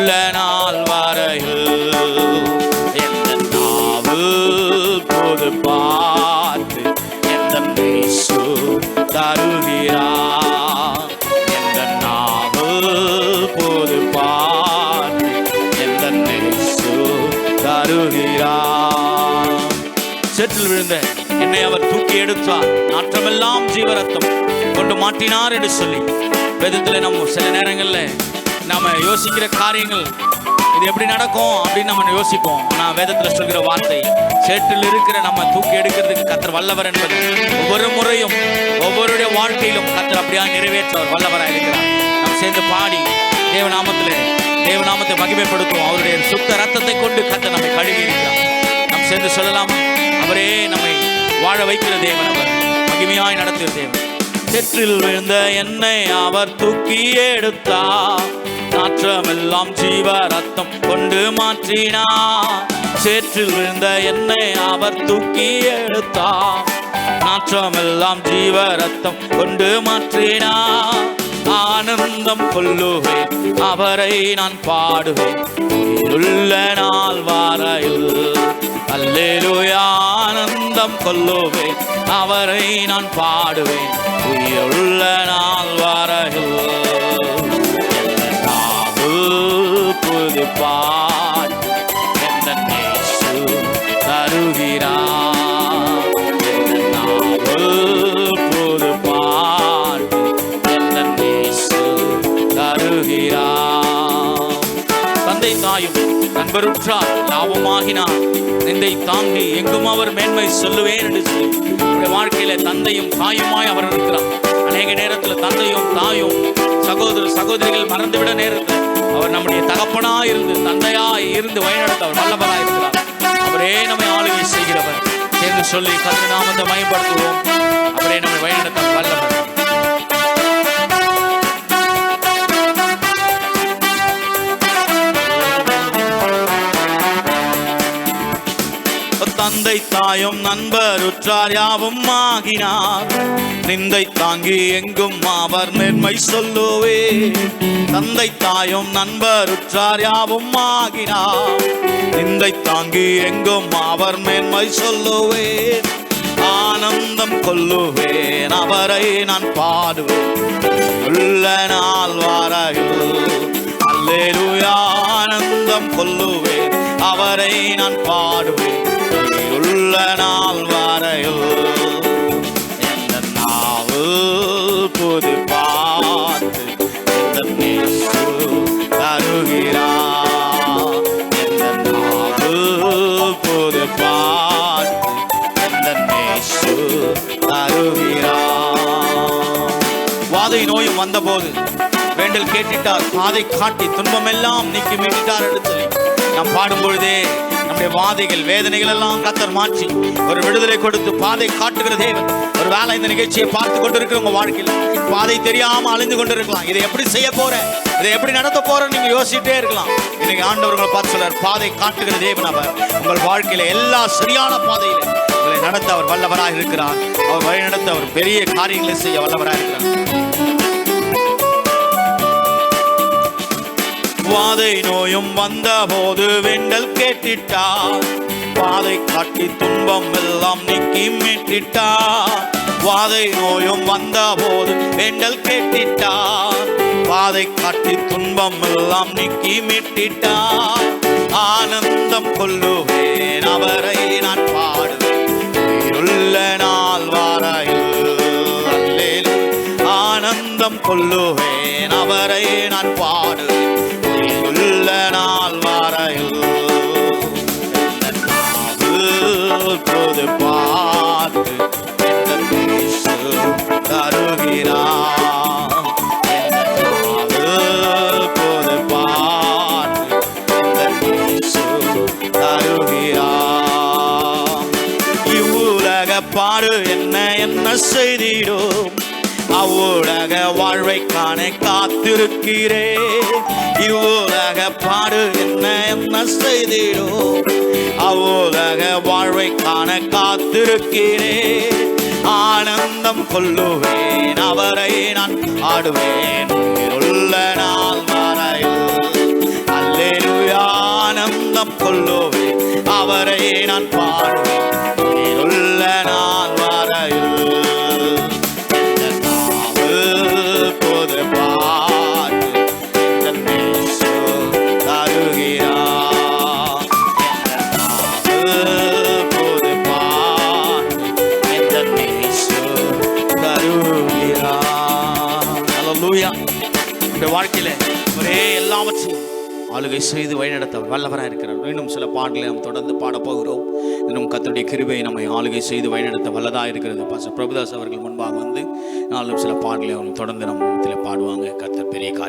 உயிருள்ள நாள் வரையில் எந்த நாவு போது பார்த்து எந்த இயேசு தருகிறார். எந்த நாவு போது பார்த்து எந்த இயேசு தருகிறார். சேற்றில் விழுந்த என்னை அவர் தூக்கி எடுத்தார், நாற்றமெல்லாம் ஜீவரத்தம் கொண்டு மாற்றினார் என்று சொல்லி வேதத்தில் நம்ம சில நேரங்களில் நம்ம யோசிக்கிற காரியங்கள் இது எப்படி நடக்கும் அப்படின்னு நம்ம யோசிப்போம். ஆனால் வேதத்தில் சொல்கிற வார்த்தை, சேற்றில் இருக்கிற நம்ம தூக்கி எடுக்கிறதுக்கு கர்த்தர் வல்லவர் என்பது ஒவ்வொரு முறையும் ஒவ்வொருடைய வாழ்க்கையிலும் கர்த்தர் அப்படியா நிறைவேற்றவர் வல்லவராக இருக்கிறார். நம்ம சேர்ந்து பாடி தேவநாமத்தை மகிமைப்படுத்துவோம். அவருடைய சுத்த ரத்தத்தை கொண்டு கர்த்தர் நம்மை கழுவி இருக்கிறார். நாம் சேர்ந்து சொல்லலாம், அவரே நம்மை வாழ வைக்கிற தேவன், அவர் மகிமையாய் நடத்துகிற தேவன். சேற்றில் விழுந்த என்னை அவர் தூக்கி எடுத்தார், நாற்றமெல்லாம் ஜீவ ரத்தம் கொண்டு மாற்றினார். சேற்றில் விழுந்த என்னை அவர் தூக்கி எடுத்தார், நாற்றமெல்லாம் ஜீவ ரத்தம் கொண்டு மாற்றினார். ஆனந்தம் கொள்ளுவேன், அவரை நான் பாடுவேன், உயிருள்ள நாள் வரையில். அல்லேலூயா. ஆனந்தம் கொள்ளுவேன், அவரை நான் பாடுவேன், உயிருள்ள நாள் வரையில். புது பாட்டு எந்த இயேசு தருகிறார். புது பாட்டு எந்த இயேசு தருகிறார். தந்தை தாயும் நண்பருற்றார் லாபமாகினார், நிந்தை தாங்கி எங்கும் அவர் மேன்மை சொல்லுவேன் என்று சொல்லி அவருடைய வாழ்க்கையில தந்தையும் தாயுமாய் அவர் இருக்கிறார். அநேக நேரத்தில் தந்தையும் தாயும் சகோதர சகோதரிகள் மறந்துவிட நேரத்தில் அவர் நம்முடைய தகப்பனாய் இருந்து தந்தையாய் இருந்து வழிநடத்த அவர் வல்லவராய் இருக்கிறார். அவரே நம்மை ஆளுகை செய்கிறவர் என்று சொல்லி கர்த்தருடைய நாமத்தை மகிமைப்படுத்துவோம். அவரே நம்மை வழிநடத்த வல்லவர். தந்தை தாயும் நண்பர் உற்றார் யாவும் ஆகினார், நிந்தை தாங்கி எங்கும் அவர் மேன்மை சொல்லுவே. தந்தை தாயும் நண்பர் உற்றார் யாவும் ஆகினார், நிந்தை தாங்கி எங்கும் அவர் மேன்மை சொல்லுவேன். ஆனந்தம் கொள்ளுவேன், அவரை நான் பாடுவேன், உள்ள நாள் வரையில். அல்லேலூயா. ஆனந்தம் கொள்ளுவேன், அவரை நான் பாடுவேன், உள்ள நாள் வரையில். எந்த நாவு புது பாட்டு எந்த இயேசு தருகிறார். எந்த நாவு புது பாட்டு எந்த இயேசு தருகிறார். வாதை நோயும் வந்தபோது வேண்டல் கேட்டிட்டார், பாதை காட்டி துன்பமெல்லாம் நீக்கி மீட்டார் என்று சொல்லி நாம் பாடும் பொழுதே நம்முடைய வாதைகள் வேதனைகள் எல்லாம் கர்த்தர் மாற்றி ஒரு விடுதலை கொடுத்து பாதை காட்டுகிற தேவன். ஒரு வேளை இந்த நிகழ்ச்சியை பார்த்து கொண்டிருக்கிற உங்க வாழ்க்கையில் பாதை தெரியாம அழிந்து கொண்டிருக்கலாம். இதை எப்படி செய்ய போறேன், இதை எப்படி நடத்த போறேன் நீங்க யோசிச்சுட்டே இருக்கலாம். இன்னைக்கு ஆண்டவர் உங்களை பார்த்து சொல்றார், பாதை காட்டுகிற தேவன் அவர். உங்கள் வாழ்க்கையில எல்லா சரியான பாதையில உங்களை நடத்த அவர் வல்லவராக இருக்கிறார். அவர் வழி நடத்த அவர் பெரிய காரியங்களை செய்ய வல்லவராக இருக்கிறார். வாதை நோயும் வந்த போது வேண்டல் கேட்டிட்டார், பாதை காட்டி துன்பம் எல்லாம் நீக்கி மீட்டிட்டார். வாதை நோயும் வந்த போது வேண்டல் கேட்டிட்டார், பாதை காட்டி துன்பம் எல்லாம் நீக்கி மீட்டிட்டார். ஆனந்தம் கொள்ளுவேன், அவரை நான் பாடுவேன், உயிருள்ள நாள் வரையில். அல்லேலூயா. ஆனந்தம் கொள்ளுவேன், அவரை நான் பாடுவேன், உள்ள நாள் வரையில். புது பாட்டு எந்த இயேசு தருகிறார். புது பாட்டு எந்த இயேசு தருகிறார். இவ்வுலக பாடு என்ன செய்திடும், அவ்வுலக வாழ்வை காண காத்திருக்கிறே. இவ்வுலக பாடு என்ன செய்திடும், அவ்வுலக வாழ்வை காண காத்திருக்கிறே. ஆனந்தம் கொள்ளுவேன், அவரை நான் ஆடுவேன், உள்ள நாள் வரையில். அல்லேலூயா. உள்ளம் கொள்ளுவே, அவரை நான் பாடுவேன் உயிருள்ள நாள் வரையில். இந்த நாவு பொது பாட்டு இந்த நேசு தருகிறார். இந்த நாவு பொது பாட்டு இந்த நேசு தருகிறார். ஹல்லேலூயா. இந்த வாழ்க்கையில ஒரே எல்லாவற்றையும் ஆளுகை செய்து வழிநடத்த வல்லவராக இருக்கிறார். இன்னும் சில பாடலை நாம் தொடர்ந்து பாடப்போகிறோம். இன்னும் கர்த்தருடைய கிருபை நம்மை ஆளுகை செய்து வழிநடத்த வல்லதாக இருக்கிறது. பாஸ்டர் பிரபுதாஸ் அவர்கள் முன்பாக வந்து நாளும் சில பாடலை அவங்க தொடர்ந்து நம்ம பாடுவாங்க. கர்த்தர் பெரிய காரியம்